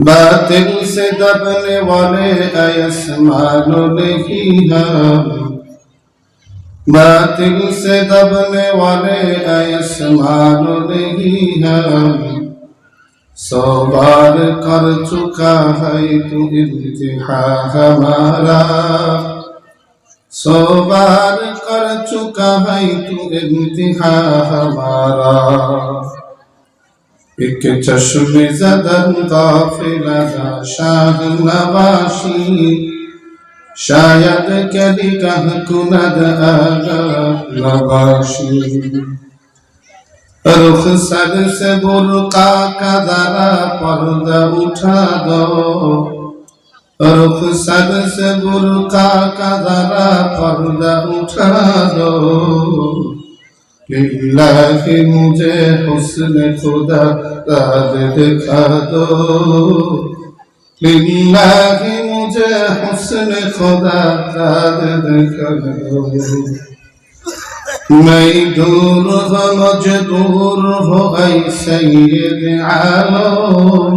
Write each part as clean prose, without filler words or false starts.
बातिल से दबने वाले आसमान नहीं है, बातिल से दबने वाले आसमान नहीं है। सौ बार कर चुका है तू इम्तिहा हमारा, सौ बार कर चुका है तू इम्तिहा हमारा। एक चश्मे ज़दन काफ़िला शाह नवाशी, शायद कभी कह कुनद आगा नवाशी। रुख सर से बुर्का का जरा पर्दा उठा दो, रुख सर से बुर्का का जरा पर्दा उठा दो। लिल्लाहि मुझे हुस्न खुदा राज दिखा दो, लिल्लाहि मुझे हुस्न खुदा राज दिखा दो। मैं दूर हो मजबूर हो ऐ सैयद आलम,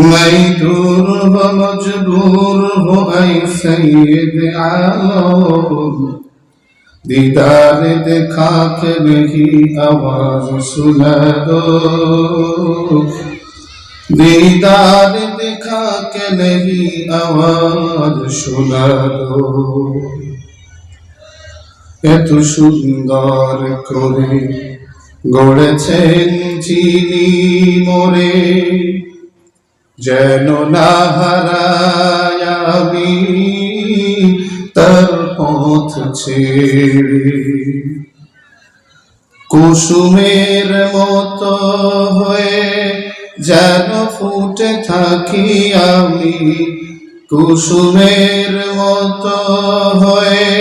मैं दूर हो मजबूर हो ऐ सैयद आलम। दीदार दिखा के नहीं आवाज सुना दो, दीदार दिखा के नहीं आवाज सुना दो। এত সুন্দর করে গড়েছেন যিনি মোরে, যেন না হারাই আমি তার পথ ছেড়ে। কুসুমের মতো হয়ে যেন ফুটে থাকি আমি, কুসুমের মতো হয়ে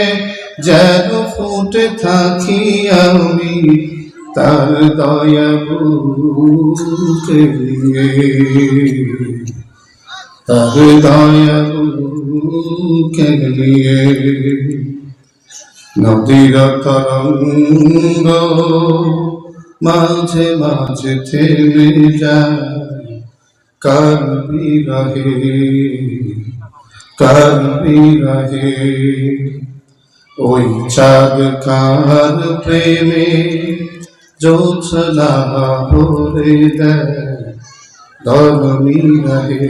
যেন ফুটে থাকি আমি তার দয়া বুকে নিয়ে, তার দয়া বুকে নিয়ে। নদীর তরঙ্গ মাঝে মাঝে থেমে যায় কার বিরহে, কার বিরহে। ওই চাঁদ কার প্রেমে জোছনা ভরে দেয় ধরণী রহে,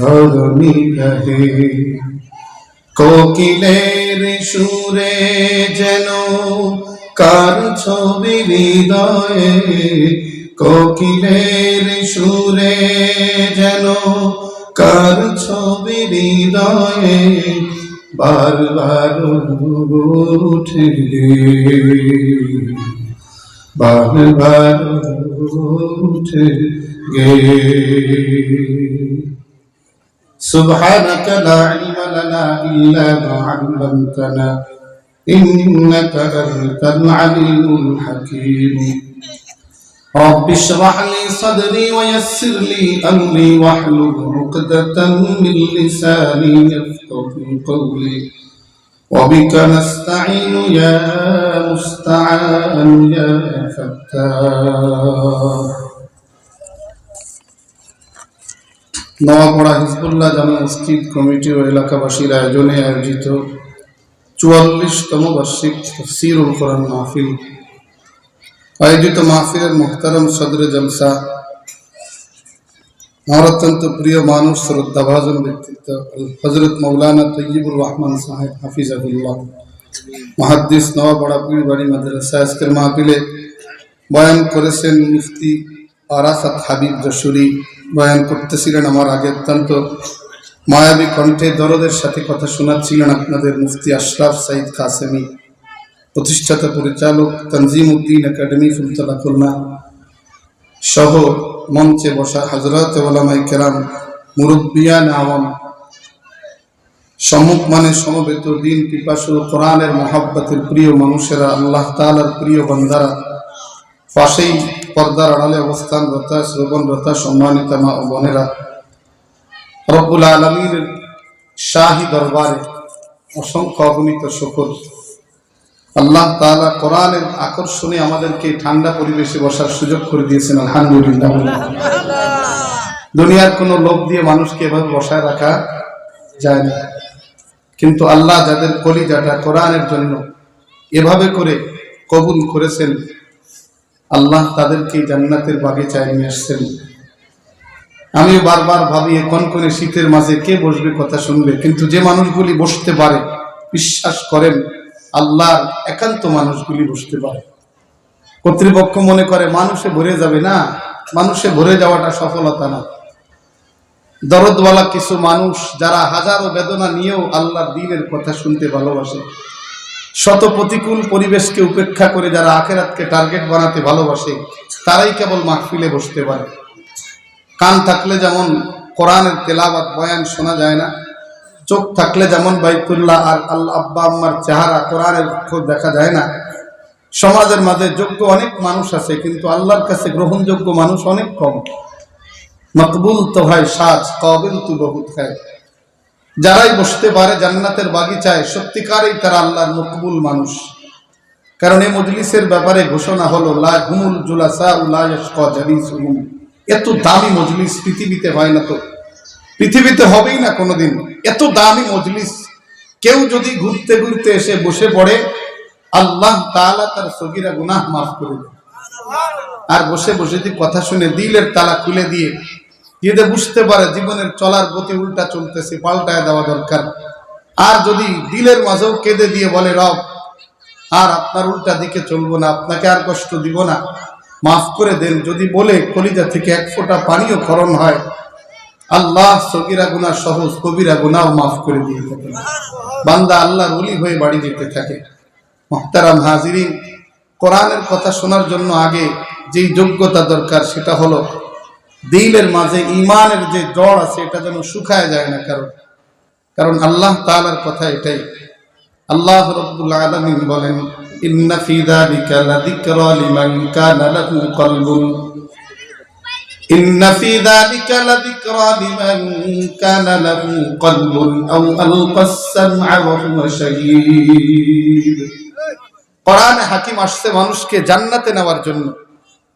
ধরণী রহে। কোকিলের সুরে যেন কার ছবি হৃদয়ে, কোকিলের সুরে যেন কার ছবি হৃদয়ে বারবার উঠে, বারবার উঠে গে। সুবহানাকা লা ইলমা লানা ইল্লা মা 'আল্লামতানা ইন্নাকা আনতাল আলিমুল হাকীম। رب اشرح لي صدري ويسر لي أمري واحلل عقدة من لساني يفقهوا قولي وبك نستعين يا مستعان يا فتاح। নওয়াপাড়া হিজবুল্লাহ জামে মসজিদ কমিটি ও এলাকাবাসীর আয়োজনে আয়োজিত ৪৪তম বার্ষিক তাফসীরুল কোরআন মাহফিল আয়োজিত মাহফিলের মুহতারাম সদরে জলসা, আমার অত্যন্ত প্রিয় মানুষ, শ্রদ্ধাভাজন ব্যক্তিত্ব হযরত মাওলানা তৈয়বুর রহমান সাহেব হাফিজাহুল্লাহ, মুহাদ্দিস, নওয়াপাড়া পীরবাড়ি মাদ্রাসা। আজকের মাহফিলে বয়ান করেছেন মুফতি আরাফাত হাবিব যশোরী। বয়ান করতেছিলেন আমার আগে অত্যন্ত মায়াবী কণ্ঠে দরদের সাথে কথা শোনাচ্ছিলেন আপনাদের মুফতি আশরাফ সাঈদ কাসেমী, প্রতিষ্ঠাতা পরিচালক তনজিম উদ্দিন একাডেমি ফুলতলা খুলনা সহ মঞ্চে বসা হযরত উলামায়ে কেরাম, মুরব্বিয়ান আওয়াম, সম্মুখ মানে সমবেত দিন পিপাসু কোরআনের মহব্বতের প্রিয় মানুষেরা, আল্লাহ তাআলার প্রিয় বান্দারা, পাশেই পর্দার আড়ালে অবস্থানরত শ্রবণরত সম্মানিত মা ও বোনেরা, রব্বুল আলামিনের শাহী দরবারে অসংখ্য অগণিত শুকর। আল্লাহ তাআলা কোরআনের আকর্ষণে আমাদেরকে ঠান্ডা পরিবেশে বসার সুযোগ করে দিয়েছেন, আলহামদুলিল্লাহ। দুনিয়ার কোনো লোভ দিয়ে মানুষকে এভাবে বসায় রাখা যায় না, কিন্তু আল্লাহ যাদের কলিজাটা কোরআনের জন্য এভাবে করে কবুল করেছেন, আল্লাহ তাদেরকে জান্নাতের বাগিচায় নিয়ে আসছেন। আমিও বারবার ভাবি কনকনে শীতের মাঝে কে বসবে, কথা শুনবে, কিন্তু যে মানুষগুলি বসতে পারে, বিশ্বাস করেন আল্লাহর একান্ত মানুষগুলি বসতে পারে। কর্তৃপক্ষ মনে করে মানুষে ভরে যাবে, না, মানুষে ভরে যাওয়াটা সফলতা না। দরদওয়ালা কিছু মানুষ যারা হাজারো বেদনা নিয়েও আল্লাহর দ্বীনের কথা শুনতে ভালোবাসে, শত প্রতিকূল পরিবেশকে উপেক্ষা করে যারা আখিরাতকে টার্গেট বানাতে ভালোবাসে, তারাই কেবল মাহফিলে বসতে পারে। কান থাকলে যেমন কোরআনের তেলাওয়াত বয়ান শোনা যায় না, চোখ থাকলে যেমন বাইতুল্লাহ আর আল্লাহ আব্বা আম্মার চেহারা কোরআনের খোঁজ দেখা যায় না, সমাজের মাঝে যোগ্য অনেক মানুষ আছে, কিন্তু আল্লাহর কাছে গ্রহণযোগ্য মানুষ অনেক কম। মকবুল তো হয় সাজ, কাবিল তু বহুত হয়। যারাই বসতে পারে জান্নাতের বাগিচায়, সত্যিকারেই তারা আল্লাহর মকবুল মানুষ। কারণ এই মজলিসের ব্যাপারে ঘোষণা হলো লা হুমুল জুলাসা লা ইয়াশকা জালিসুহুম। এত দামি মজলিস পৃথিবীতে হয় না, তো পৃথিবীতে হবেই না কোনোদিন। এত দামি মজলিস কেউ যদি ঘুরতে ঘুরতে এসে বসে পড়ে, আল্লাহ তাআলা তার সগীরা গুনাহ মাফ করে দেন। আর বসে বসে যদি কথা শুনে দিলের তালা খুলে দিয়ে যদি বুঝতে পারে জীবনের চলার গতি উল্টা চলতেছে, পাল্টায় দেওয়া দরকার। আর যদি দিলের মাঝেও কেঁদে দিয়ে বলে রব আর আপনার উল্টা দিকে চলবো না, আপনাকে আর কষ্ট দিব না, মাফ করে দেন, যদি বলে কলিজা থেকে এক ফোঁটা পানিও খরণ হয়, আল্লাহ সগীরা গুনাহ সহ কবিরা গুনাহ মাফ করে দিয়ে থাকেন। বান্দা আল্লাহর ওলি হয়ে বাড়ি যেতে থাকে। মুহতারাম হাজিরিন, কোরআনের কথা শোনার জন্য আগে যেই যোগ্যতা দরকার সেটা হলো দিলের মাঝে ঈমানের যে জড় আছে এটা যেন শুকায় যায় না কারণ আল্লাহ তাআলার কথা এটাই। আল্লাহ রাব্বুল আলামিন বলেন ইন্না ফি যালিকা লাযিকরা লিমান কানা লাহু কলবুন, ইন্না ফি যালিকা লাযিকরা লিমান কানা লাহু কলবুন আও আলকাস সামআ ওয়া হুয়া শাহীদ। কোরআনে হাকিম আসছে মানুষকে জান্নাতে নেওয়ার জন্য।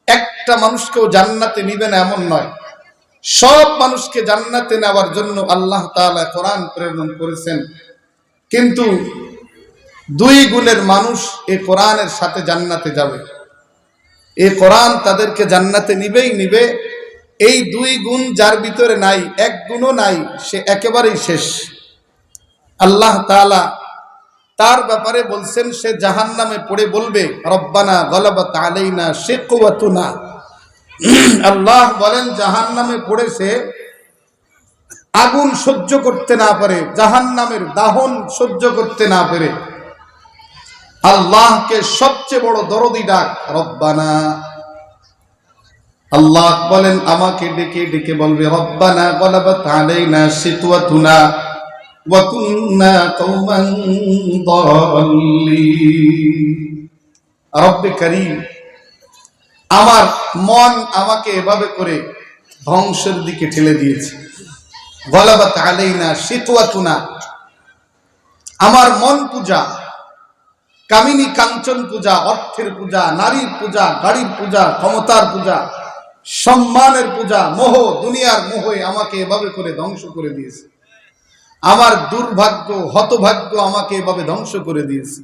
একটা মানুষকেও জান্নাতে নিবে না এমন নয়, সব মানুষকে জান্নাতে নেওয়ার জন্য আল্লাহ তাআলা কোরআন প্রেরণ করেছেন। কিন্তু দুই গুণের মানুষ এই কোরআনের সাথে জান্নাতে যাবে, এই কোরআন তাদেরকে জান্নাতে নিবেই নিবে। এই দুই গুণ যার ভিতরে নাই, এক গুণও নাই, সে একেবারেই শেষ। আল্লাহ তাআলা তার ব্যাপারে বলছেন সে জাহান্নামে পড়ে বলবে রব্বানা গলাবাত আলাইনা শিকওয়াতুনা। আল্লাহ বলেন জাহান্নামে পড়ে সে আগুন সহ্য করতে না পারে, জাহান্নামের দাহন সহ্য করতে না পারে আল্লাহকে সবচেয়ে বড় দরদি ডাক রব্বানা। আল্লাহ বলেন আমাকে ডেকে ডেকে বলবে রব্বানা গলাবাত আলাইনা শিকওয়াতুনা ওয়া কুননা কওমান দাল্লিন। রব্বে কারীম, আমার মন আমাকে এভাবে করে ধ্বংসের দিকে ঠেলে দিয়েছে। গলাবাত আলাইনা শিকওয়াতুনা, আমার মন পূজা, কামিনী কাঞ্চন পূজা, অর্থের পূজা, নারীর পূজা, গাড়ির পূজা, ক্ষমতার পূজা, সম্মানের পূজা, মোহ, দুনিয়ার মোহে আমাকে এভাবে করে ধ্বংস করে দিয়েছে। আমার দুর্ভাগ্য, হতভাগ্য আমাকে এভাবে ধ্বংস করে দিয়েছে।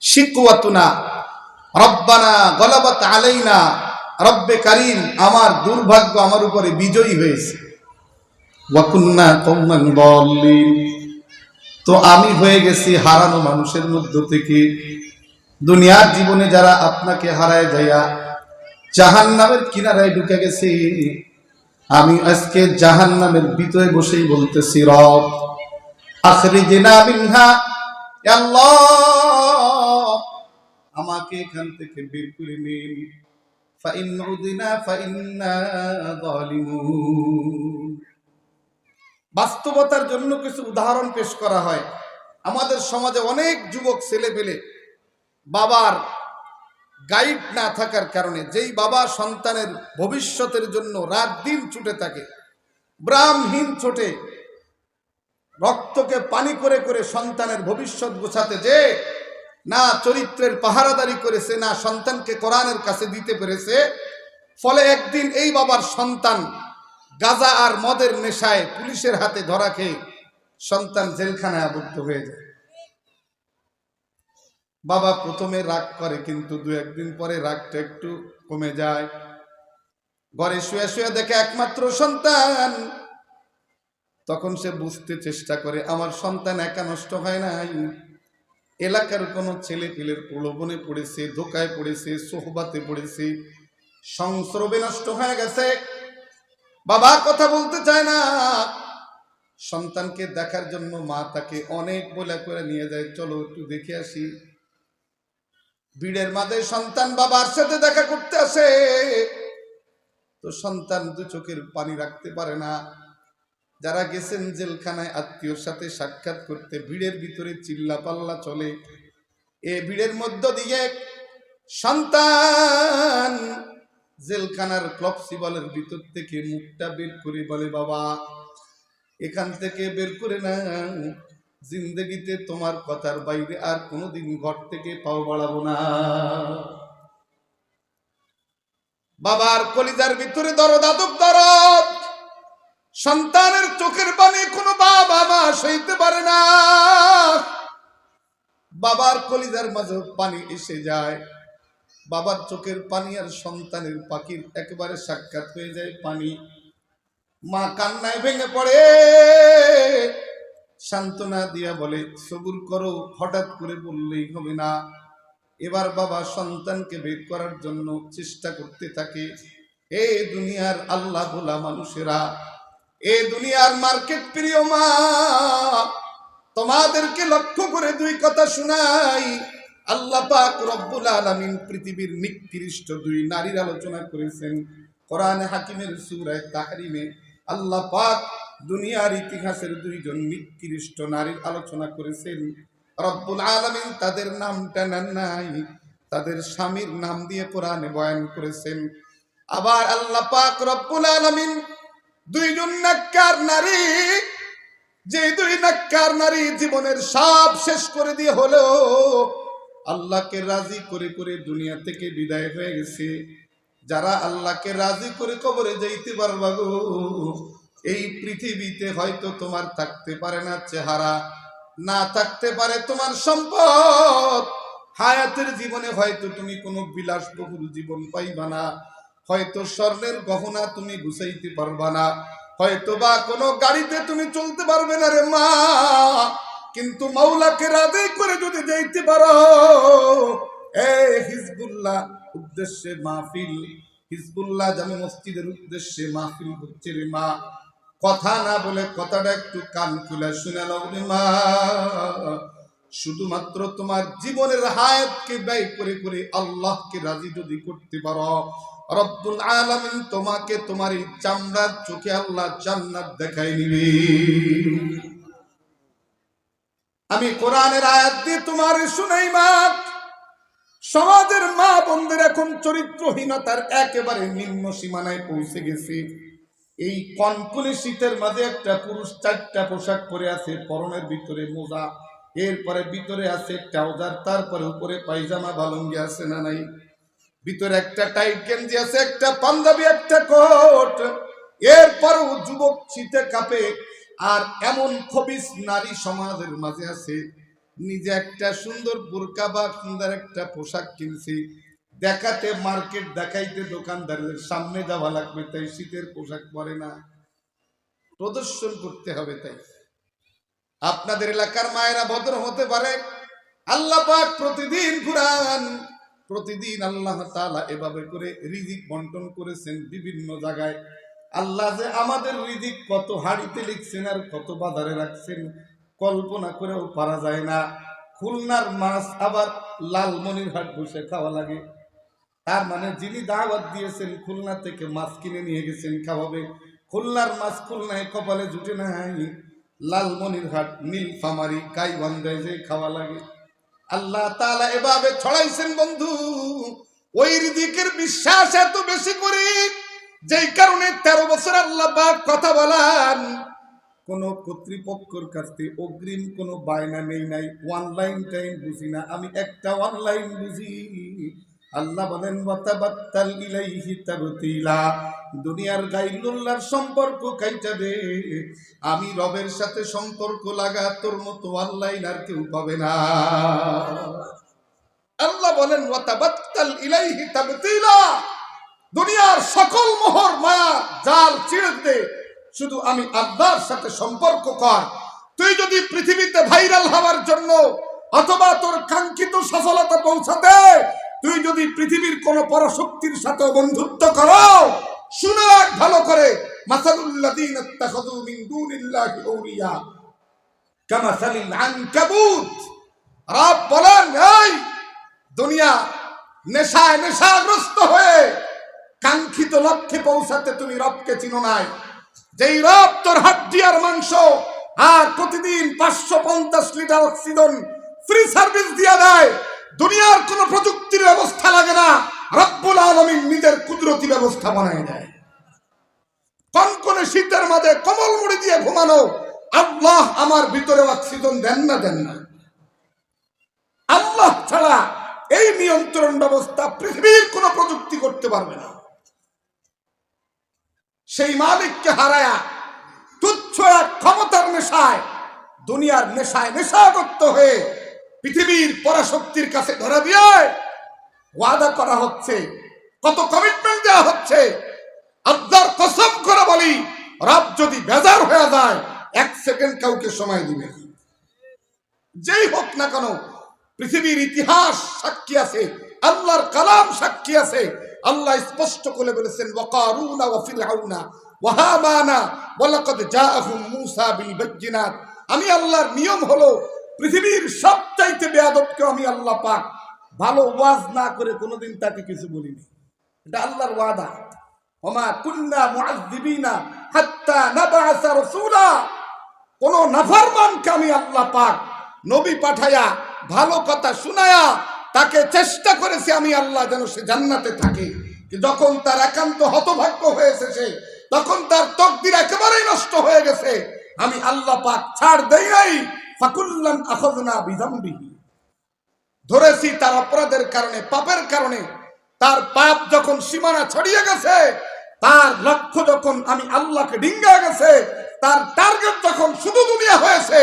শিকওয়াতুনা রব্বানা গলাবাত আলাইনা, রব্বে কারীম আমার দুর্ভাগ্য আমার উপরে বিজয়ী হয়েছে। ওয়া কুননা কওমান দাল্লিন, তো আমি হয়ে গেছি হারানো মানুষের মধ্য থেকে। দুনিয়ার জীবনে যারা আপনাকে হারায় যাইয়া জাহান্নামের কিনারায় ঢুকে গেছি, আমি আজকে জাহান্নামের ভিতরে বসেই বলতেছি রব আখরিজনা মিনহা, আল্লাহ আমাকে এখান থেকে বের করে নিন। ফাইন উদিনা ফাইন্না যালিমুন। বাস্তবতার জন্য কিছু উদাহরণ পেশ করা হয়। আমাদের সমাজে অনেক যুবক ছেলে পেলে বাবার গাইড না থাকার কারণে, যেই বাবা সন্তানের ভবিষ্যতের জন্য রাত দিন ছুটে থাকে, ব্রাহ্মহীন ছোটে, রক্তকে পানি করে করে সন্তানের ভবিষ্যৎ গোছাতে যে না চরিত্রের পাহারাদারি করেছে, না সন্তানকে কোরআনের কাছে দিতে পেরেছে। ফলে একদিন এই বাবার সন্তান গাঁজা আর মদের নেশায় পুলিশের হাতে ধরা খেয়ে সন্তান জেলখানায় আবদ্ধ হয়ে যায়। বাবা প্রথমে রাগ করে, কিন্তু দু একদিন পরে রাগটা একটু কমে যায়। ঘরে শুয়ে শুয়ে দেখে একমাত্র সন্তান। তখন সে বুঝতে চেষ্টা করে আমার সন্তান একা নষ্ট হয় নাই, এলাকার কোনো ছেলে পেলের প্রলোভনে পড়েছে, ধোকায় পড়েছে, সোহবাতে পড়েছে, সংস্রবে নষ্ট হয়ে গেছে। বাবা কথা বলতে চায় না। সন্তানকে দেখার জন্য মা তাকে অনেক বলে করে নিয়ে যায়, চলো একটু দেখে আসি। ভিড়ের মাঝে সন্তান বাবার সাথে দেখা করতে আসে, তো সন্তান দু চোখের পানি রাখতে পারে না। যারা গেছেন জেলখানায় আত্মীয়র সাথে সাক্ষাৎ করতে, ভিড়ের ভিতরে চিল্লা পাল্লা চলে। এ ভিড়ের মধ্য দিয়ে সন্তান জেলখানার ক্লপসিবলের ভিতর থেকে মুখটা বের করে বলে, বাবা এখান থেকে বের করে না, জিন্দগিতে তোমার কথার বাইরে আর কোনোদিন ঘর থেকে পাও বাড়াবো না। বাবার কলিজার ভিতরে দরদ আদব দরদ। সন্তানের চোখের পানি কোনো বাবা মা সইতে পারে না। বাবার কলিজার মাঝে পানি এসে যায়। বাবার চোখের পানি আর সন্তানের পাখির একেবারে সাক্ষাৎ হয়ে যায় পানি। মা কান্নায় ভেঙে পড়ে, সান্ত্বনা দিয়া বলে, সবুর করো, হঠাৎ করে বললেই হবে না। এবার বাবা সন্তানকে বের করার জন্য চেষ্টা করতে থাকে। এ দুনিয়ার আল্লাহ ভোলা মানুষেরা, এ দুনিয়ার মার্কেট প্রিয় মা, তোমাদেরকে লক্ষ্য করে দুই কথা শুনাই। আল্লাহ পাক রব্বুল আলামিন পৃথিবীর নিকৃষ্ট দুই নারীর আলোচনা করেছেন কোরআনে হাকিমের সূরা তাহরিমে। আল্লাহ পাক দুনিয়ার ইতিহাসের দুইজন নিকৃষ্ট নারীর আলোচনা করেছেন। রব্বুল আলামিন তাদের নামটা নেন নাই, তাদের স্বামীর নাম দিয়ে কোরআনে বয়ান করেছেন। আবার আল্লাহ পাক রব্বুল আলামিন দুইজন নাক্কার নারী, যে দুই নাক্কার নারী জীবনের সব শেষ করে দিয়ে হলো আল্লাহকে রাজি করে করে দুনিয়া থেকে বিদায় হয়ে গেছে। যারা আল্লাহকে রাজি করে কবরে যাইতে পারবা গো, এই পৃথিবীতে হয়তো তোমার থাকতে পারে না চেহারা, না থাকতে পারে তোমার সম্পদ, হায়াতের জীবনে হয়তো তুমি কোনো বিলাসবহুল জীবন পাইবা না, হয়তো স্বর্ণের গহনা তুমি গুছাইতে পারবা না, হয়তো বা কোনো গাড়িতে তুমি চলতে পারবে না রে মা, কিন্তু মাওলাকে রাজি করে যদি যাইতে পারো, এই হিজবুল্লাহ উদ্দেশ্যে মাহফিল, হিজবুল্লাহ জামে মসজিদের উদ্দেশ্যে মাহফিল হচ্ছে রে মা। কথা না বলে কথাটা একটু কান খুলে শুনে নাও রে মা। শুধুমাত্র তোমার জীবনের হায়াতকে ব্যয় করে করে আল্লাহকে রাজি যদি করতে পারো, রব্বুল আলামিন তোমাকে তোমার এই চামড়ার চোখে আল্লাহ জান্নাত দেখাই নিবে। আমি কোরআনের আয়াত দিয়ে তোমার শুনাই মা। সমাজের মা বোনদের এখন চরিত্রহীনতার একেবারে নিম্ন সীমানায় পৌঁছে গেছে। এই কনকনে শীতের মাঝে একটা পুরুষ 4টা পোশাক পরে আছে, পরনের ভিতরে মোজা, এরপরে ভিতরে আছে ট্রাউজার, তারপরে উপরে পায়জামা বালুঙ্গি আছে না নাই, ভিতরে একটা টাইট গেঞ্জি আছে, একটা পাঞ্জাবি, একটা কোট, এরপরও যুবক শীতে কাঁপে। আর এমন খবিস নারী সমাজের মাঝে আছে, নিজে একটা সুন্দর বোরকা বা সুন্দর একটা পোশাক কিনছি, দেখাতে মার্কেট দেখাইতে দোকানদারের সামনে যাওয়া লাগবে, তাই শীতের পোশাক পরে না, প্রদর্শন করতে হবে। তাই আপনাদের এলাকার মায়েরা ভদ্র হতে পারে। আল্লাহ পাক প্রতিদিন কুরআন, প্রতিদিন আল্লাহ তাআলা এভাবে করে রিজিক বন্টন করেছেন বিভিন্ন জায়গায়। আল্লাহ যে আমাদের রিজিক কত হাড়িতে লিখছেন আর কত বাজারে রাখছেন, কল্পনা করেও পারা যায় না। খুলনার মাছ আবার লালমনিরহাট বসে খাওয়া লাগে, তার মানে যিনি দাওয়াত দিয়েছেন খুলনা থেকে মাছ কিনে নিয়ে গেছেন খাওয়াবে। খুলনার মাছ খুলনায় কপালে জুটে নাই, লালমনিরহাট, নীলফামারী, গাইবান্ধায় যে খাওয়া লাগে। আল্লাহ তাআলা এভাবে ছড়াইছেন বন্ধু, ওই রিজিকের বিশ্বাস এত বেশি করি, যেই কারণে 13 বছর আল্লাহ পাক কথা বলেন, কোনো কর্তৃপক্ষের কাছে অগ্রিম কোনো বায়না নেই নাই, অনলাইন টাইম বুঝি না, আমি একটা অনলাইন বুঝি। আল্লাহ বলেন ওয়াতাবাত্তাল ইলাইহি তাবতিলা, দুনিয়ার গাইরুল্লাহর সম্পর্ক কাইটা দে, আমি রবের সাথে সম্পর্ক লাগা, তোর মতো অনলাইন আর কেউ পাবে না। আল্লাহ বলেন ওয়াতাবাত্তাল ইলাইহি তাবতিলা, দুনিয়ার সকল মোহর মায়া জাল ছিঁড়ে দে, শুধু আমি আল্লাহর সাথে সম্পর্ক কর। তুই যদি পৃথিবীতে ভাইরাল হওয়ার জন্য অথবা তোর কাঙ্ক্ষিত সফলতা পৌঁছাতে তুই যদি পৃথিবীর কোন পরশক্তির সাথে বন্ধুত্ব করো, শুনে রাখ ভালো করে, মাসালুল্লাযীনা ইত্তাখাযু মিন দুনিল্লাহি আউলিয়া কামাসালিল আনকাবুত। রব বলেন, এই দুনিয়া নেশাগ্রস্ত হয়ে কাঙ্ক্ষিত লক্ষ্যে পৌঁছাতে তুমি রবকে চিনো নাই। যেই রব তোর হাড্ডি আর মাংস আর প্রতিদিন 550 লিটার অক্সিজেন ফ্রি সার্ভিস দিয়া দেয়, দুনিয়ার কোন প্রযুক্তির ব্যবস্থা লাগে না, রব্বুল আলামিন নিজের কুদরতি ব্যবস্থা বানায় দেয়। কনকনে শীতের মাঝে কমল মুড়ি দিয়ে ঘুমানো, আল্লাহ আমার ভিতরে অক্সিজেন দেন না। আল্লাহ ছাড়া এই নিয়ন্ত্রণ ব্যবস্থা পৃথিবীর কোন প্রযুক্তি করতে পারবে না। সেই মালিককে হারায়া তুচ্ছ এক ক্ষমতার নেশায়, দুনিয়ার নেশাগ্রস্ত হয়ে পৃথিবীর পরাশক্তির কাছে ধরা দিয়ে ওয়াদা করা হচ্ছে, কত কমিটমেন্ট দেওয়া হচ্ছে। আল্লাহর কসম করে বলি, রব যদি বেজার হয়ে যায় 1 সেকেন্ড কাউকে সময় দিবে, যেই হোক না কেন। পৃথিবীর ইতিহাস সাক্ষী আছে, আল্লাহর কালাম সাক্ষী আছে। আল্লাহ স্পষ্ট করে বলেছেন, ওয়াকারুনা ওয়া ফিরআউনা ওয়া হামানা ওয়া লাকাদ জাআহুম মূসা বিল বায়্যিনাত। আমি আল্লাহর নিয়ম হলো পৃথিবীর সবচাইতে বেয়াদবকে আমি আল্লাহ পাক ভালো ওয়াজ না করে কোনোদিন তাকে কিছু বলিনি। এটা আল্লাহর ওয়াদা, ওমা কুন্না মুআযযিবিনা হাত্তা নাবআসা রাসূলা। কোন নাফরমানকে আমি আল্লাহ পাক নবী পাঠায়া ভালো কথা শুনায়া তাকে চেষ্টা করেছি আমি আল্লাহ যেন সে জান্নাতে থাকে। যখন তার একান্ত হতভাগ্য হয়েছে সে, তখন তার তকদির একেবারেই নষ্ট হয়ে গেছে, আমি আল্লাহ পাক ছাড় দেই নাই। ফাকুল্লান আখাযনা বিযামবিহি, ধরেছি তার অপরাধের কারণে, পাপের কারণে। তার পাপ যখন সীমানা ছড়িয়ে গেছে, তার লক্ষ্য যখন আমি আল্লাহকে ডিঙ্গা গেছে, তার টার্গেট যখন শুধু দুনিয়া হয়েছে,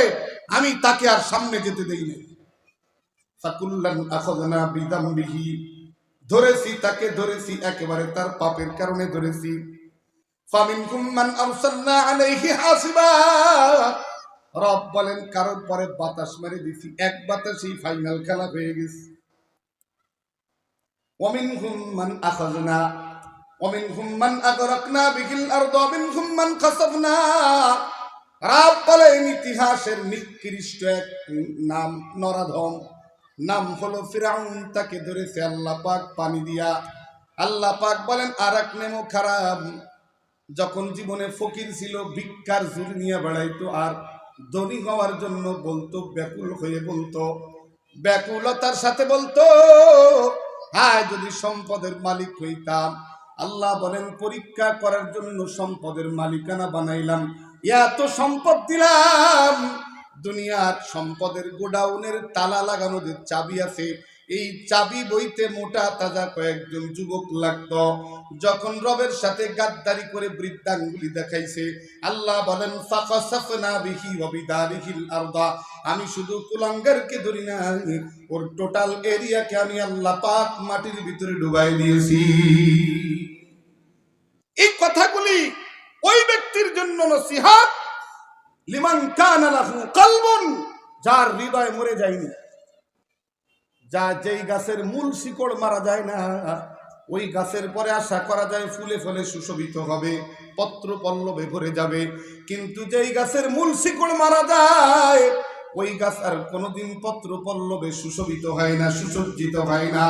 আমি তাকে আর সামনে যেতে দেই নাই। ফাকুল্লান আখাযনা বিযামবিহি, ধরেছি তাকে, ধরেছি একেবারে তার পাপের কারণে ধরেছি। ফামিনকুম মান আরসালনা আলাইহি হাসিবা, রব বলেন কারোর পরে বাতাস মেরে দিছি, এক বাতাসেই ফাইনাল খেলা হয়ে গেছে। ওয়ামিনহুম মান আখাযনা ওয়ামিনহুম মান আগরাকনা বিহিল আরদ ওয়ামিনহুম মান খাসাফনা। রব বলেন ইতিহাসের নিকৃষ্ট এক নাম, নরাধম, নাম হলো ফিরাউন, তাকে ধরেছে আল্লাহ পাক পানি দিয়া। আল্লাহ পাক বলেন আর এক নেমো খারাপ, যখন জীবনে ফকির ছিল, ভিক্ষার ঝুড়ি নিয়ে বেড়াইতো, আর ধনী হওয়ার জন্য বলতো, ব্যাকুল হয়ে বলতো, ব্যাকুলতার সাথে বলতো, হায় যদি সম্পদের মালিক হইতাম। আল্লাহ বলেন পরীক্ষা করার জন্য সম্পদের মালিকানা বানাইলাম, এত সম্পদ দিলাম, দুনিয়ার সম্পদের গোডাউনের তালা লাগানো যে চাবি আছে, এই চাবি বইতে মোটা তাজা কয়েকজন যুবক লাগতো। যখন রবের সাথে গাদ্দারি করে বৃদ্ধাঙ্গুলি দেখাইছে, আল্লাহ বলেন ফাখাসাফনা বিহি ওয়া বিদারিহিল আরদা, আমি শুধু কুলাঙ্গারকে ধরি না, ওর টোটাল এরিয়াকে আমি আল্লাহ পাক মাটির ভিতরে ডুবাই দিয়েছি। এই কথাগুলি ওই ব্যক্তির জন্য নসিহত, লিমান কানা লাহু কলবুন, যার হৃদয় মরে যায়নি। যেই গাছের মূল শিকড় মারা যায় না, ওই গাছের পরে আশা করা যায় ফুলে ফলে সুশোভিত হবে, পত্র পল্লবে ভরে যাবে। কিন্তু যেই গাছের মূল শিকড় মারা যায়, ওই গাছ আর কোনোদিন পত্র পল্লবে সুশোভিত হয় না, সুসজ্জিত হয় না।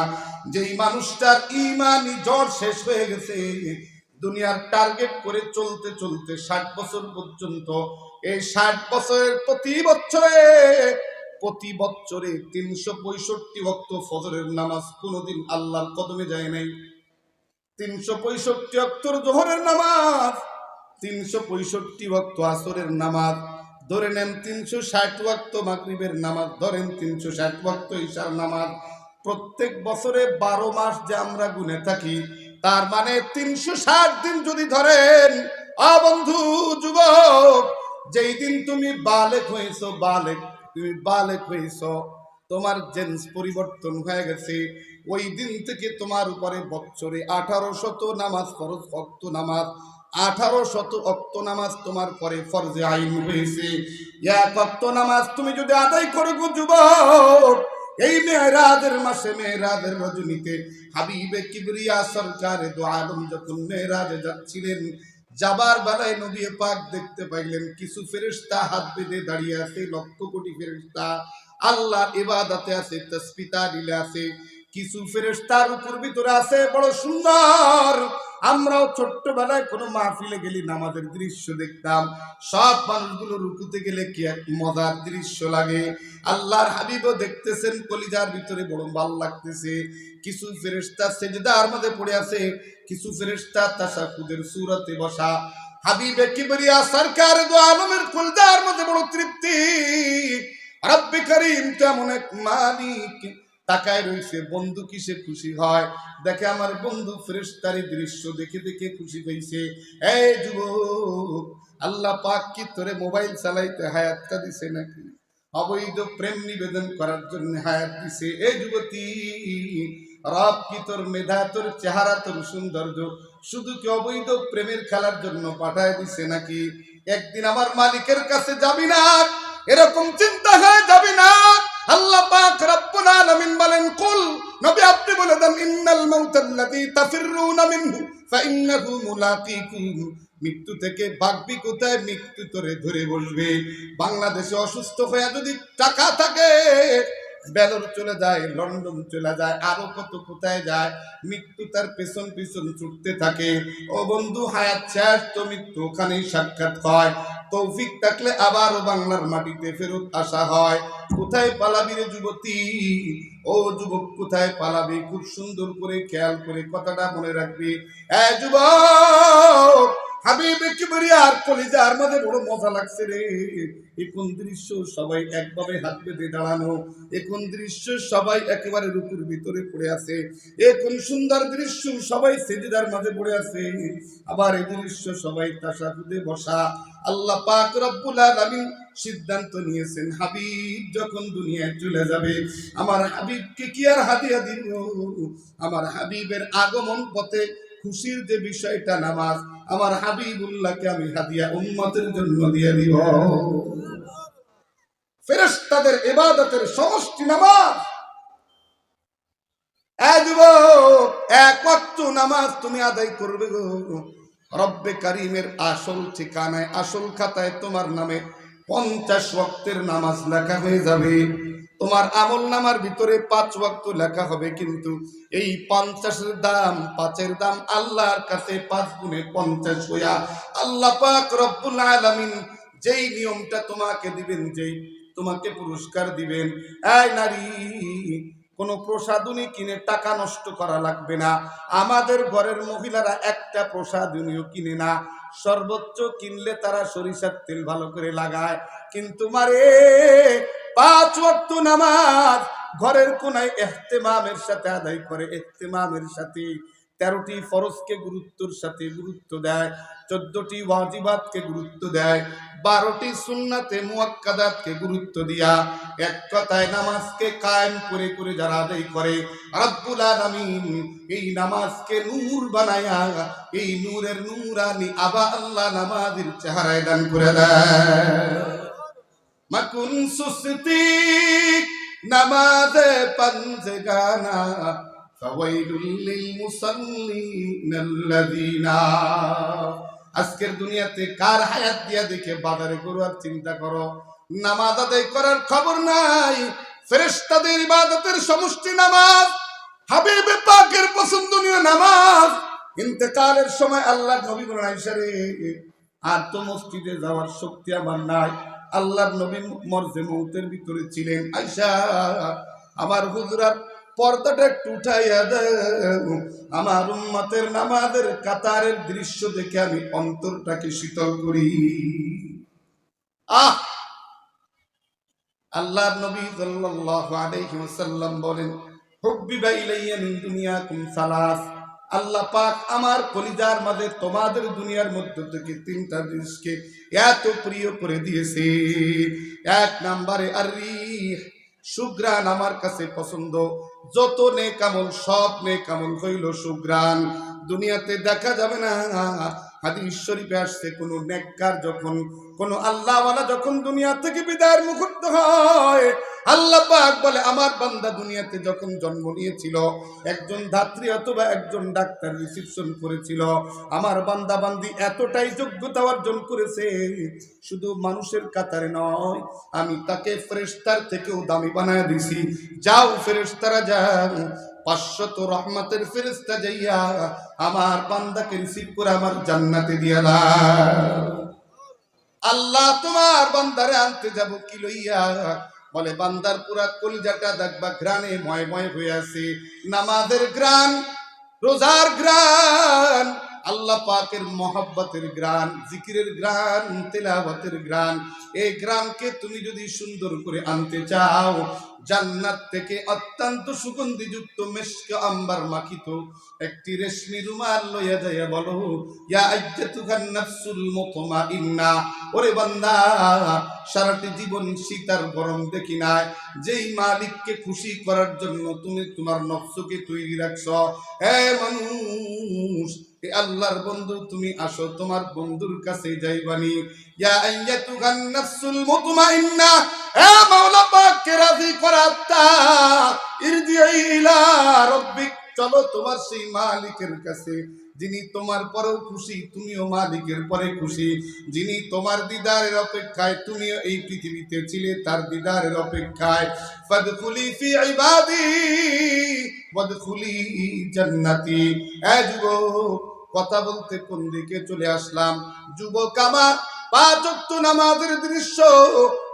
যেই মানুষটার ইমানি জ্বর শেষ হয়ে গেছে, দুনিয়ার টার্গেট করে চলতে চলতে 60 বছর পর্যন্ত, এই 60 বছরের প্রতি বছরে 365 ওয়াক্ত ফজরের নামাজ কোনোদিন আল্লাহর কদমে যায় নাই। 365 ওয়াক্ত যোহরের নামাজ, 365 ওয়াক্ত আসরের নামাজ, ধরে নেন 360 ওয়াক্ত মাগরিবের নামাজ, ধরেন 360 ওয়াক্ত ইশার নামাজ, প্রত্যেক বছরে 12 মাস যে আমরা গুনে থাকি, তার মানে 360 দিন যদি ধরেন, বন্ধু যুবক, যেই দিন তুমি বালেক হয়েছো, তুমি বালেক হয়েছো, তোমার জেন্স পরিবর্তন হয়ে গেছে, ওই দিন থেকে তোমার উপরে বছরে 1800 নামাজ ফরজ ওয়াক্ত নামাজ, 1800 ওয়াক্ত নামাজ তোমার পরে ফরজে আইন হয়েছে। এক ওয়াক্ত নামাজ তুমি যদি আদায় করো গো যুবক, এই মেরাজের মাসে, মেরাজের রজনীতে হাবিবে কিবরিয়া সরকারে দো আলম যখন মেরাজে যাচ্ছিলেন, যাবার বেলায় নবী পাক দেখতে পাইলেন কিছু ফেরেশতা হাত বেঁধে দাঁড়িয়ে আছে, লক্ষ কোটি ফেরেশতা আল্লাহ ইবাদতে আছে, তাসবিহ তাহলিলে আছে, কিছু ফেরেশতা রুকুর ভিতরে আছে, বড় সুন্দর। আমরাও ছোট্টবেলায় কোনো মাহফিলে গেলে নামাজের দৃশ্য দেখতাম, সব মানুষগুলো রুকুতে গেলে কি এক মজার দৃশ্য লাগে। আল্লাহর হাবিবও দেখতেছেন, কলিজার ভিতরে বড় ভালো লাগতেছে। কিছু ফেরেশতা সিজদার মধ্যে পড়ে আছে, কিছু ফেরেশতা তাশাহুদের সূরাতে বসা। হাবিবে কিবরিয়া সরকার দো আলমের কলিজার মধ্যে বড় তৃপ্তি, রব্বে করিম কেমন এক মালিক, তাকায় রয়েছে, বন্ধু কিসে খুশি হয়, দেখে আমার বন্ধু ফেরেশতার দৃশ্য দেখে দেখে খুশি হয়েছে। এই যুবক, আল্লাহ পাক কি তোরে মোবাইল চালাইতে হায়াতটা দিছে নাকি? অবৈধ প্রেম নিবেদন করার জন্য হায়াত দিছে? এই যুবতী, রব কি তোর মেধা, তোর চেহারা, তোর সৌন্দর্য শুধু কি অবৈধ প্রেমের খেলার জন্য পাঠায় দিছে নাকি? একদিন আমার মালিকের কাছে যাবি না, এরকম চিন্তা হয়ে যাবি না। আল্লাহ পাক রব্বুল আলামিন বলেন, কুল, নবী আপনি বলে দেন, ইন্নাল মাউতাল্লাযী তাফিররুনা মিনহু ফাইন্নাহু মুলাকীকুম, মৃত্যু থেকে ভাগবি কোথায়? মৃত্যু তোরে ধরে বসবে। বাংলাদেশে অসুস্থ হয়ে যদি টাকা থাকে, বেলুর চলে যায়, লন্ডন চলে যায়, আরো কত কোথায় যায়, মৃত্যু তার পেছন পেছন ছুটতে থাকে। ও বন্ধু, হায়াত শেষ তো মৃত্যু ওখানেই সাক্ষাৎ হয়। তৌফিক থাকলে আবারও বাংলার মাটিতে ফেরত আসা হয়। কোথায় পালাবি রে যুবতী? ও যুবক, কোথায় পালাবি? খুব সুন্দর করে খেয়াল করে কথাটা মনে রাখবি। যুবক, হাবিবে কিবরিয়ার কলিজার মধ্যে বড় মজা লাগছে রে। এখন দৃশ্য সবাই একভাবে হাত বেঁধে দাঁড়ানো, এখন দৃশ্য সবাই একেবারে রুকুর ভিতরে পড়ে আছে, এখন সুন্দর দৃশ্য সবাই সিজদার মাঝে পড়ে আছে, আবার এই দৃশ্য সবাই তাশাহুদে বসা। আল্লাহ পাক রব্বুল আলামিন সিদ্ধান্ত নিয়েছেন, হাবিব যখন দুনিয়ায় চলে যাবে, আমার হাবিবকে কি আর হাদিয়া দিব? আমার হাবিবের আগমন পথে খুশির যে বিষয়টা নামাজ, আমার হাবিবুল্লাহকে আমি হাদিয়া উম্মতের জন্য দিয়ে দিব। ফেরেশতাদের ইবাদতের সমষ্টি নামাজ। এক ওয়াক্ত নামাজ তুমি আদায় করবে গো, রব্বে কারিমের আসল ঠিকানায়, আসল খাতায় তোমার নামে 50 ওয়াক্তের নামাজ লেখা হয়ে যাবে। তোমার আমল নামার ভিতরে 5 ওয়াক্ত লেখা হবে, কিন্তু এই 50-এর দাম, 5-এর দাম আল্লাহর কাছে 5 গুণে 50 হইয়া আল্লাহ পাক রব্বুল আলামিন যেই নিয়মটা তোমাকে দিবেন, যেই তোমাকে পুরস্কার দিবেন, এই নারী, কোনো প্রসাদনী কিনে টাকা নষ্ট করা লাগবে না। আমাদের ঘরের মহিলারা একটা প্রসাদনীও কিনে না, সর্বোচ্চ কিনলে তারা সরিষার তেল ভালো করে লাগায়, কিন্তু মারে 5 ওয়াক্ত নামাজ ঘরের কোনায় ইহতিমামের সাথে আদায় করে, ইহতিমামের সাথে 13টি ফরজকে গুরুত্বের সাথে গুরুত্ব দেয়, 14টি ওয়াজিবাতকে গুরুত্ব দেয়, 12টি সুন্নাতে মুআক্কাদাতকে গুরুত্ব দিয়া এক কথায় নামাজকে কায়েম করে করে যারা আদায় করে, রব্বুল আলামিন এই নামাজকে নূর বানায়া, এই নূরের নূরানি আবা আল্লাহ নামাজের চেহারায় দান করে দেয়। মাকুন সুস্তি নামাজে পঞ্জগানা ফাওয়াইলুল লিল মুসাল্লিনাল্লাযিনা। আজকের দুনিয়াতে কার হায়াত দিয়া দেখে বাজারে করো আর চিন্তা করো, নামাজ আদায় করার খবর নাই। ফেরেশতাদের ইবাদতের সমষ্টি নামাজ, হাবিবে পাকের পছন্দনীয় নামাজ। ইন্তেকালের সময় আল্লাহ নবী বলেন, আয়েশা রে, আর তো মসজিদে যাওয়ার শক্তি আমার নাই। আল্লাহর নবী মরজে মউতের ভিতরে ছিলেন। আয়েশা, আমার হুজুরার পর্দাটা একটু উঠাইয়া দাও। আমার উম্মতের নামাজের কাতারের দৃশ্য দেখে আমি অন্তরটাকে শীতল করি। আহ, আল্লাহর নবী সাল্লাল্লাহু আলাইহি ওয়াসাল্লাম বলেন, হুব্বিবা ইলাইয়া মিন দুনিয়াকুম সালাস, আল্লাহ পাক আমার কলিজার মাঝে তোমাদের দুনিয়ার মধ্য থেকে তিনটা জিনিসকে এত প্রিয় করে দিয়েছে। এক নম্বরে আর-রিহ, সুঘ্রাণ আমার কাছে পছন্দ। যত নেক আমল, সব নেক আমল হইল সুঘ্রাণ। দুনিয়াতে দেখা যাবে না। হাদিস শরীফে আসছে, কোন নেককার যখন, কোন আল্লাহওয়ালা যখন দুনিয়া থেকে বিদায়ের মুহূর্ত হয়, আল্লাহ পাক বলে আমার বান্দা দুনিয়াতে যখন জন্ম নিয়েছিল, একজন ধাত্রী অথবা একজন ডাক্তার রিসেপশন করেছিল, আমার বান্দা বান্দি এতটাই যোগ্যতা অর্জন করেছে, শুধু মানুষের কাতারে নয়, আমি তাকে ফেরেশতার থেকেও দামি বানায় দিছি। যাও ফেরেশতারা যাও, 500 রহমতের ফেরেশতা যাইয়া আমার বান্দাকে রিসিভ করে আমার জান্নাতে দিয়া দাও। আল্লাহ তোমার বান্দারে আনতে যাব কি লইয়া? বলে বান্দার পুরা কলিজাটা দেখবা ঘ্রাণে ময় ময় হয়ে আছে। নামাজের ঘ্রাণ, রোজার ঘ্রাণ, আল্লাহ পাকের মহব্বতের ঘ্রাণ, জিকিরের ঘ্রাণ, তেলাওয়াতের ঘ্রাণ। এই ঘ্রাণকে তুমি যদি সুন্দর করে আনতে চাও, জান্নাত থেকে অত্যন্ত সুগন্ধিযুক্ত মেশক আম্বার মাখিত একটি রেশমি রুমাল লইয়া যাইয়া বলো, ইয়া আইয়াতুহান নাফসুল মুতমাইন্না, ওরে বান্দা, সারাটি জীবন শীতার গরম দেখি নাই, যেই মালিককে খুশি করার জন্য তুমি তোমার নফসকে তৈরি রাখছো, হে মানুষ, এ আল্লাহর বন্ধু, তুমি আসো, তোমার বন্ধুর কাছে যাইবানি। ইয়া আইয়াতুহান নাফসুল মুতমাইন্না, হে মাওলা পাককে রাজি করাতা, ইরজিই ইলা রাব্বিক, চলো তোমার সেই মালিকের কাছে, যিনি তোমার পরেও খুশি, তুমিও মালিকের পরে খুশি, যিনি তোমার দিদারের অপেক্ষায়, তুমিও এই পৃথিবীতে ছিলে তার দিদারের অপেক্ষায়। ফাদখুলি ফি ইবাদি ওয়াদখুলি জান্নাতি। এ যুবক, কথা বলতে কোন দিকে চলে আসলাম? যুবক আমার, 5 ওয়াক্ত নামাজের দৃশ্য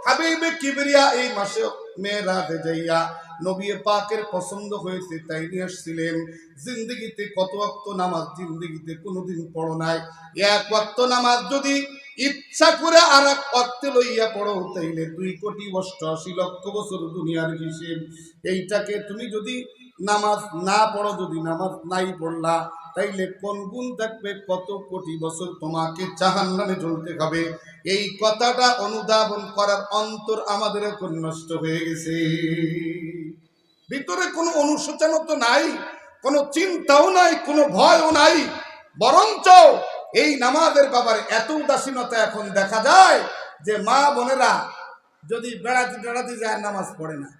হাবিবে কিবরিয়া এই মাসে মেরাজে যাইয়া নবী পাকের পছন্দ হয়েছে, তাই নিয়ে আসছিলেন। জিন্দেগিতে কত ওয়াক্ত নামাজ জিন্দেগিতে কোনোদিন পড়ো নাই। 1 ওয়াক্ত নামাজ যদি ইচ্ছা করে আর এক ওয়াক্তে লইয়া পড়ো, তাইলে 2,88,00,000 বছর দুনিয়ার হিসেব। এইটাকে তুমি যদি নামাজ না পড়ো, যদি নামাজ নাই পড়লা, তাইলে কোন গুণ থাকবে, কত কোটি বছর তোমাকে জাহান্নামে জ্বলতে হবে। এই কথাটা অনুধাবন করার অন্তর আমাদের এখন নষ্ট হয়ে গেছে। ভিতরে কোনো অনুশোচনা নাই, কোনো চিন্তাও নাই, কোনো ভয়ও নাই, বরঞ্চ এই নামাজের ব্যাপারে এত উদাসীনতা এখন দেখা যায় যে মা বোনেরা যদি বেড়াতে টেড়াতে যায় নামাজ পড়ে না।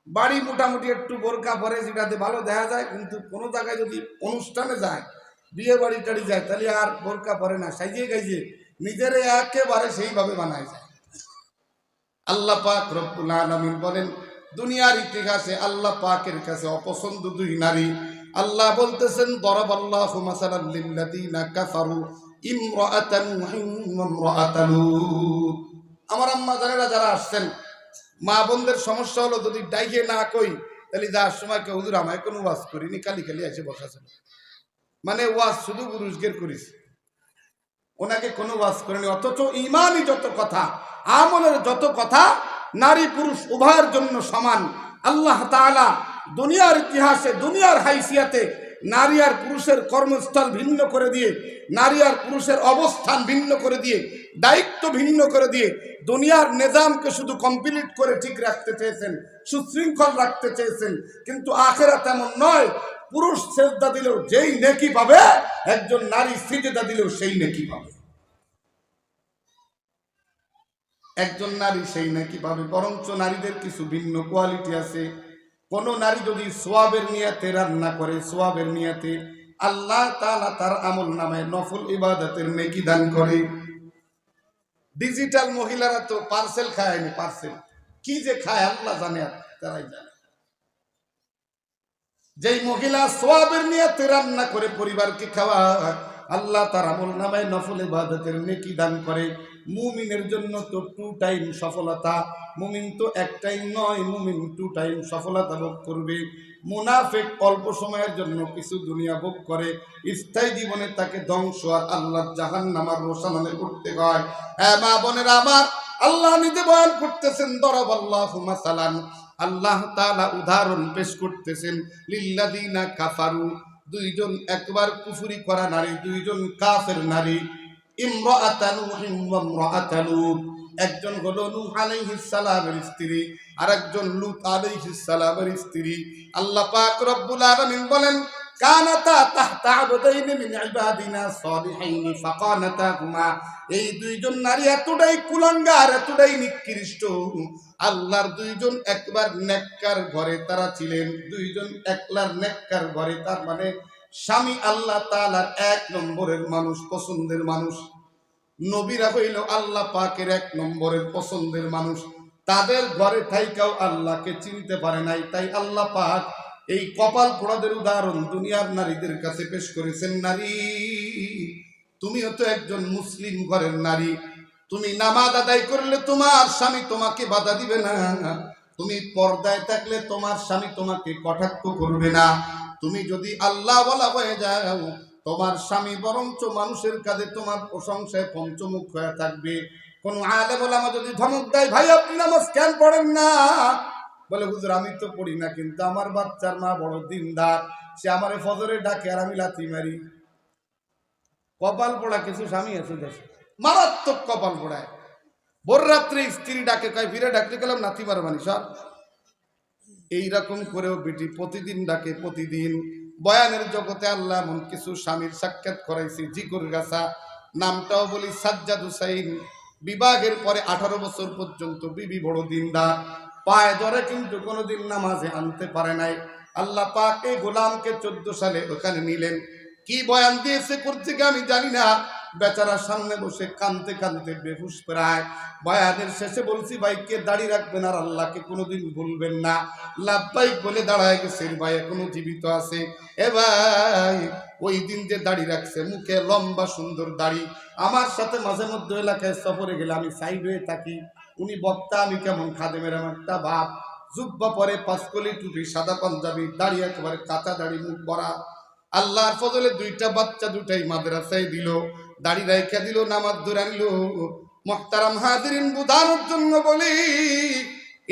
বাড়ি মোটামুটি একটু বোরকা পরে, যেটাতে ভালো দেখা যায়, কিন্তু কোনো জায়গায় যদি অনুষ্ঠানে যায়, বিয়ে বাড়ি টাড়ি যায়, তাহলে আর বোরকা পরে না, সাজিয়ে গাইজে নিজের একেবারে সেইভাবে বানায় যায়। আল্লাহ পাক রব্বুল আলামিন বলেন, দুনিয়ার ইতিহাসে আল্লাহ পাকের কাছে অপছন্দ 2 নারী। আল্লাহ বলতেছেন, দরাবাল্লাহু মাসালাল লিল্লাযিনা কাফারু ইমরাআতান ওয়া ইমরাআতান লূত। আমার আম্মা জানেরা যারা আসছেন, মা বোনদের সমস্যা হলো, যদি ডাইকে না কই, তাহলে যার সময় কে হুজুর আমায় কোনো ওয়াজ করিনি, খালি খালি এসে বসাছেন, মানে ওয়াজ শুধু পুরুষদের করিস, ওনাকে কোনো ওয়াজ করেনি। অথচ ইমানই যত কথা, আমলের যত কথা, নারী পুরুষ উভয়ের জন্য সমান। আল্লাহ তাআলা দুনিয়ার ইতিহাসে, দুনিয়ার হাইসিয়াতে নারী আর পুরুষের কর্মস্থল ভিন্ন করে দিয়ে, নারী আর পুরুষের অবস্থান ভিন্ন করে দিয়ে, দায়িত্ব ভিন্ন করে দিয়ে দুনিয়ার নিজামকে শুধু কমপ্লিট করে ঠিক রাখতে চেয়েছেন, সুশৃঙ্খল রাখতে চেয়েছেন। কিন্তু আখিরাত তেমন নয়। পুরুষ সেজদা দিলেও যেই নেকি পাবে, একজন নারী সিজদা দিলেও সেই নেকি পাবে, একজন নারী সেই নেকি পাবে। বরঞ্চ নারীদের কিছু ভিন্ন কোয়ালিটি আছে। কোন নারী যদি সোয়াবের নিয়াতে রান্না করে, সোয়াবের নিয়াতে, আল্লাহ তাআলা তার আমল নামায় নফল ইবাদতের নেকি দান করে। ডিজিটাল মহিলারা তো পার্সেল খায়নি, পার্সেল কি যে খায় আল্লাহ জানে, তারাই জানে। যেই মহিলা সোয়াবের নিয়াতে রান্না করে পরিবারকে খাওয়ায়, আল্লাহ তার আমল নামায় নফল ইবাদতের নেকি দান করে। মুমিনের জন্য তো 2 টাইম সফলতা। মুমিন তো এক টাইম নয়, মুমিন 2 টাইম সফলতা ভোগ করবে। মুনাফিক অল্প সময়ের জন্য কিছু দুনিয়া ভোগ করে, স্থায়ী জীবনে তাকে ধ্বংস আর আল্লাহর জাহান্নামের রোশনালে উঠতে হয়। হ্যাঁ মা বোনেরা আমার, আল্লাহ নিজে বয়ান করতেছেন, দরাবাল্লাহু মাসালান, আল্লাহ তাআলা উদাহরণ পেশ করতেছেন, লিল্লাযিনা কাফারু, দুইজন একবার কুফরি করা নারী, দুইজন কাফের নারী, ইমরাআতা নূহিন ওয়া ইমরাআতা লূত, একজন হলো নূহ আলাইহিস সালামের স্ত্রী, আরেকজন লূত আলাইহিস সালামের স্ত্রী। আল্লাহ পাক রব্বুল আলামিন বলেন, কানাতা তাহতা আবদাইনি মিন ইবাদিনা সালিহিন ফাকানাতাহুমা, এই দুইজন নারী এতটাই কুলাঙ্গার, এতটাই নিকৃষ্ট, আল্লাহর দুইজন একবার নেককার ঘরে তারা ছিলেন, দুইজন একলার নেককার ঘরে, তার মানে স্বামী আল্লাহ তাআলার 1 নম্বরের মানুষ, পছন্দের মানুষ। নবীরা হইল আল্লাহ পাকের 1 নম্বরের পছন্দের মানুষ, তাদের ঘরে থাইকাও আল্লাহকে চিনতে পারে নাই। তাই আল্লাহ পাক এই কপাল পোড়াদের উদাহরণ দুনিয়ার নারীদের কাছে পেশ করেছেন, নারী তুমিও তো একজন মুসলিম ঘরের নারী, তুমি নামাজ আদায় করলে তোমার স্বামী তোমাকে বাধা দিবে না, তুমি পর্দায় থাকলে তোমার স্বামী তোমাকে কটাক্ষ করবে না, তুমি যদি আল্লাহ ওয়ালা হয়ে যাও তোমার স্বামী বরঞ্চ মানুষের কাছে তোমার প্রশংসায় পঞ্চমুখ হয়ে থাকবে। কোন আলেম ওলামা যদি ধমক দেয়, ভাই আপনি নামাজ কেন পড়েন না, বলে হুজুর আমি তো পড়ি না, কিন্তু আমার বাচ্চার মা বড় দিনদার, সে আমারে ফজরে ডাকে আর আমি লাথি মারি। কপাল পোড়া কিছু স্বামী আছে দেশে, মারাত্মক কপাল পোড়ায়। ভোর রাত্রে স্ত্রী ডাকে, কয় ফিরে ডাকতে গেলাম নাতি মারবানি সব। এইরকম করেও বেটি প্রতিদিন ডাকে, প্রতিদিন। বয়ানের জগতে আল্লাহ এমন কিছু স্বামীর সাক্ষাৎ করাইছি, জিকর গাছা, নামটাও বলি সাজ্জাদ হুসাইন, বিবাহের পরে 18 বছর পর্যন্ত বিবি বড় দিনদার, পায়ে ধরে কিন্তু কোনোদিন নামাজে আনতে পারে নাই। আল্লাহ পাক এই গোলামকে 14 সালে ওখানে নিলেন, কি বয়ান দিয়েছে করছে কি আমি জানি না, বেচারা সামনে বসে কানতে কানতে বেহুশ প্রায়। বয়ানের শেষে বলছি, ভাই কে দাড়ি রাখবেন আর আল্লাহকে কোনোদিন ভুলবেন না, লাভবাইক বলে দাঁড়ায় গেছে, ভাই এখনো জীবিত আছে। এ ভাই ওই দিন যে দাড়ি রাখছে, মুখে লম্বা সুন্দর দাড়ি, আমার সাথে মাঝে মধ্যে এলাকায় সফরে গেলে আমি সাইড হয়ে থাকি, উনি বক্তা, আমি কেমন খাদেমের একটা ভাব, জুব্বা পরে, 5 কলি টুপি, সাদা পাঞ্জাবি, দাড়ি একেবারে কাঁচা দাড়ি, মুখ ভরা। আল্লাহর ফজলে 2টা বাচ্চা, 2টাই মাদ্রাসায় দিল, দাড়ি রাইখা দিল, নামাজ ধরে আনিল। মুহতারাম হাজিরিন, বুঝানোর জন্য বলি,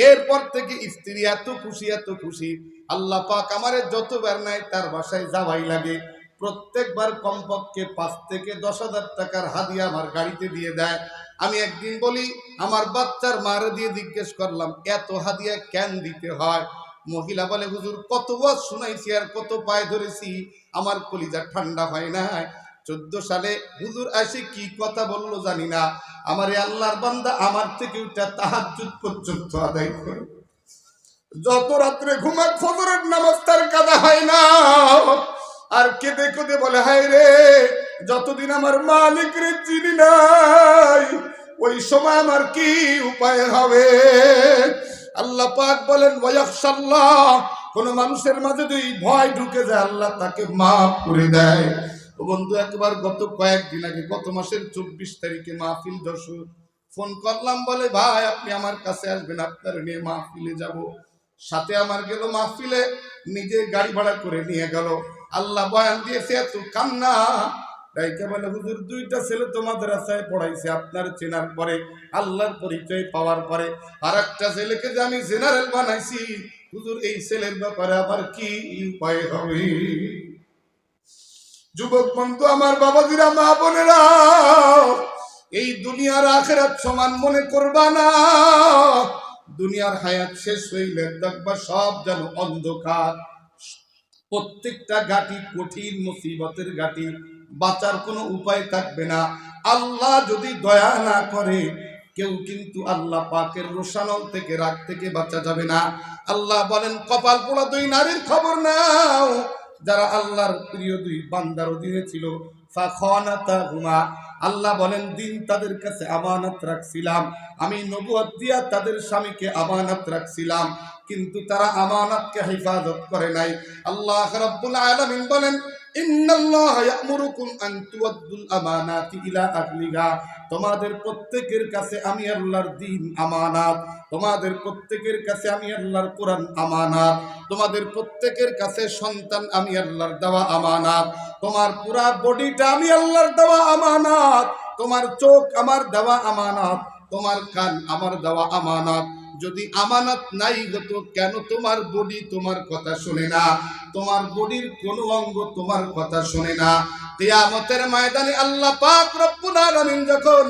এরপর থেকে স্ত্রী এত খুশি, এত খুশি, আল্লাহ পাক আমারে যতবার নাই তার বাসায় যাওয়াই লাগে, প্রত্যেকবার কমপক্ষে 5 থেকে 10,000 টাকার হাদিয়া আমার গাড়িতে দিয়ে দেয়। আমি একদিন বলি, আমার বাচ্চার মারে দিয়ে জিজ্ঞেস করলাম, এত হাদিয়া কেন দিতে হয়? মহিলা বলে, হুজুর কত ওয়াজ শুনাইছি আর কত পায়ে ধরেছি, আমার কলিজা ঠান্ডা হয় না। 14 সালে হুজুর আসে কি কথা বললো জানি না, আমার আল্লাহর বান্দা আমার থেকে ওটা তাহাজ্জুদ পর্যন্ত আদায় করে, যত রাত্রে ঘুমাক ফজরের নামাজ তার কাদা হয় না, আর কেঁদে কেঁদে বলে, হায় রে যতদিন আমার মালিক রে চিনি নাই, ওই সময় আমার কি উপায় হবে। আল্লাহ পাক বলেন, ওয়ায়াখশাল্লাহ, কোন মানুষের মাঝে যদি ভয় ঢুকে যায় আল্লাহ তাকে মাফ করে দেয়। ও বন্ধু, একবার গত কয়েকদিন আগে, গত মাসের 24 তারিখে মাহফিল দর্শক ফোন করলাম, বলে ভাই আপনি আমার কাছে আসবেন, আপনার নিয়ে মাহফিলে যাব। সাথে আমার গেল মাহফিলে, নিজে গাড়ি ভাড়া করে নিয়ে গেল। আল্লাহ বয়ান দিয়েছে, এত কান্না। ডাইকা বলে, হুজুর 2টা ছেলে তো মাদ্রাসায় পড়াইছে, আপনার চেনার পরে, আল্লাহর পরিচয় পাওয়ার পরে, আর একটা ছেলেকে যে আমি জেনারেল বানাইছি, হুজুর এই ছেলের ব্যাপারে আবার কি উপায় হবে? যুবক বন্ধু আমার, বাবাজিরা, মা বোনেরা, এই দুনিয়ার আখিরাত সমান মনে করবা না। দুনিয়ার হায়াত শেষ হইলে দেখবা সব যেন অন্ধকার, প্রত্যেকটা ঘাটি কঠিন মুসিবতের ঘাটি, বাঁচার কোনো উপায় থাকবে না। আল্লাহ যদি দয়া না করে, কেউ কিন্তু আল্লাহ পাকের রোশানল থেকে, রাগ থেকে বাঁচা যাবে না। আল্লাহ বলেন, কপাল পোড়া 2 নারীর খবর নাও, যারা আল্লাহর প্রিয় 2 বান্দার অধীনে ছিল। ফাখানাতাহুমা, আল্লাহ বলেন দিন তাদের কাছে আমানত রাখছিলাম, আমি নবুয়ত দিয়া তাদের স্বামীকে আমানত রাখছিলাম, কিন্তু তারা আমানতকে হেফাজত করে নাই। আল্লাহ রাব্বুল আলামিন বলেন, ইন্নাল্লাহা ইয়া'মুরুকুম আন তুওয়াদ্দুল আমানাতি ইলা আহলিহা, তোমাদের প্রত্যেকের কাছে আমি আল্লাহর দ্বীন আমানাত, তোমাদের প্রত্যেকের কাছে আমি আল্লাহর কোরআন আমানাত, তোমাদের প্রত্যেকের কাছে সন্তান আমি আল্লাহর দেওয়া আমানাত, তোমার পুরা বডিটা আমি আল্লাহর দেওয়া আমানাত, তোমার চোখ আমার দেওয়া আমানাত, তোমার কান আমার দেওয়া আমানাত। যদি আমানত নাই হতো কেন তোমার বডি তোমার কথা শুনে না, তোমার বডির কোন অঙ্গ তোমার কথা শুনে না? কিয়ামতের ময়দানে আল্লাহ পাক রব্বুল আলামিন যখন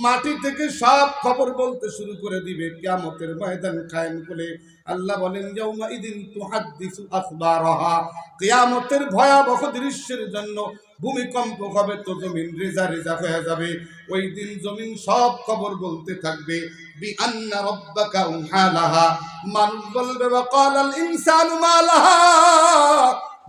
মাটি থেকে সব খবর বলতে শুরু করে দিবে, কিয়ামতের ময়দান কায়েম করে আল্লাহ বলেন ইয়াউমা ইদিন তুহাদ্দিসু আখবারাহা, কিয়ামতের ভয়াবহ দৃশ্যের জন্য ভূমিকম্প হবে তো জমিন রেজা রেজা হয়ে যাবে। ওই দিন জমিন সব খবর বলতে থাকবে বিআন্না রাব্বাকা উনহালাহা, মানুষ বলবে ওয়াকালাল ইনসানু মা লাহা,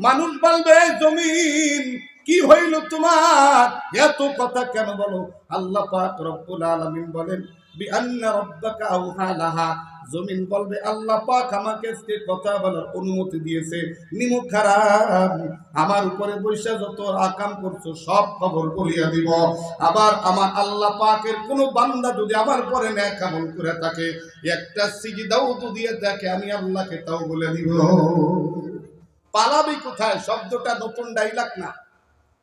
মানুষ বলবে জমিন কি হইল তোমার, এত কথা কেন বলো? আল্লাহ পাক রব্বুল আলামিন বলেন বিআন্না রাব্বাকা আওহালাহা, জমিন বলবে আল্লাহ পাক আমাকে আজকে কথা বলার অনুমতি দিয়েছে, নিমুখ খারাপ, আমার উপরে বৈশা যত আকাম করছো সব খবর বলিয়া দিব। আবার আমার আল্লাহ পাকের কোনো বান্দা যদি আমার পরে নেক আমল করে থাকে, একটা সিজদাও তো দিয়ে দেখে আমি আল্লাহকে তাও বলে দিব। পালাবি কোথায়? শব্দটা নতুন ডাইলগ না,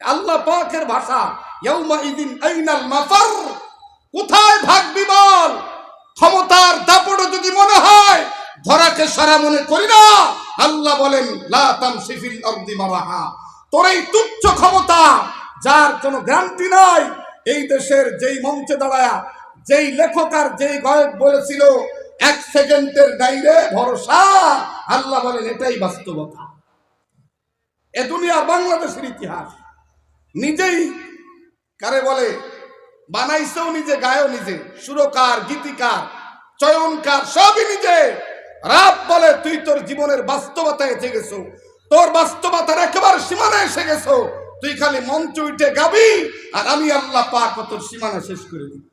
আল্লাহ পাকের ভাষা। ইয়াউমা ইদিন আইনাল মাফার, কোথায় ভাগবি বল? ক্ষমতার দাপট যদি মনে হয় ধরাকে সারা মনে করি না, আল্লাহ বলেন লা তামশি ফিল আরদি মারাহা, তোর এই তুচ্ছ ক্ষমতা যার কোনো গ্যারান্টি নাই। এই দেশের যেই মঞ্চে দাঁড়ায়া যেই লেখক আর যেই গায়ক বলেছিল 1 সেকেন্ডের গাইরে ভরসা, আল্লাহ বলেন এটাই বাস্তবতা। এ দুনিয়ার বাংলাদেশের ইতিহাস নিজেই কারে বলে বানাইছেও নিজে, গায়ও নিজে, সুরকার, গীতিকার, চয়নকার সবই নিজে। রাব বলে তুই তোর জীবনের বাস্তবতায় এসে গেছো, তোর বাস্তবতার একেবারে সীমানায় এসে গেছো, তুই খালি মঞ্চ উঠে গাবি আর আমি আল্লাহ পাক তোর সীমানা শেষ করে দিই।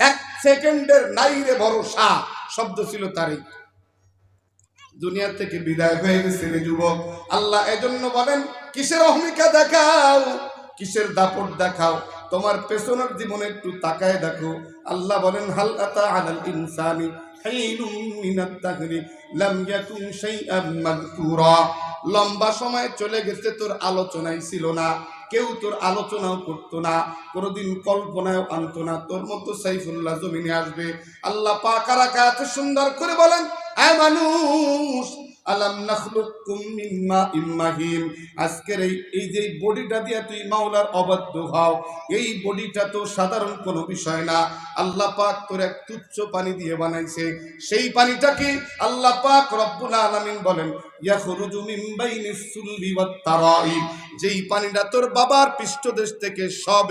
1 সেকেন্ডের নাইরে ভরসা শব্দ ছিল তারই। দুনিয়া থেকে বিদায় হয়ে গেছে রে যুবক। আল্লাহ এজন্য বলেন কিসের অহমিকা দেখাও, কিসের দাপট দেখাও, তোমার পেছনের জীবনে একটু তাকায় দেখো। আল্লাহ বলেন হাল আতা আলাল ইনসানি হাইনুম মিনাত তাহরি লাম ইয়াকুন শাইআন মাযকুরা, লম্বা সময় চলে গেছে তোর আলোচনায় ছিল না, কেউ তোর আলোচনাও করতো না, কোনোদিন কল্পনায়ও আনতো না তোর মতো সাইফুল্লাহ জমিনে আসবে। আল্লাহ পাক আর এত সুন্দর করে বলেন এ মানুষ আলাম নাখলুকুম মিন মাইন মাহিন, আজকের এই যে বডিটা দিয়ে তুই মাওলার অবাধ্য হও, এই বডিটা তো সাধারণ কোনো বিষয় না। আল্লাহ পাক তোর এক তুচ্ছ পানি দিয়ে বানাইছে, সেই পানিটা কি আল্লাহ পাক রব্বুল আলামিন বলেন ইয়াখরুজু মিন বাইনিস সুলবি ওয়াত তারাইব, যেই পানিটা তোর বাবার পৃষ্ঠদেশ থেকে সব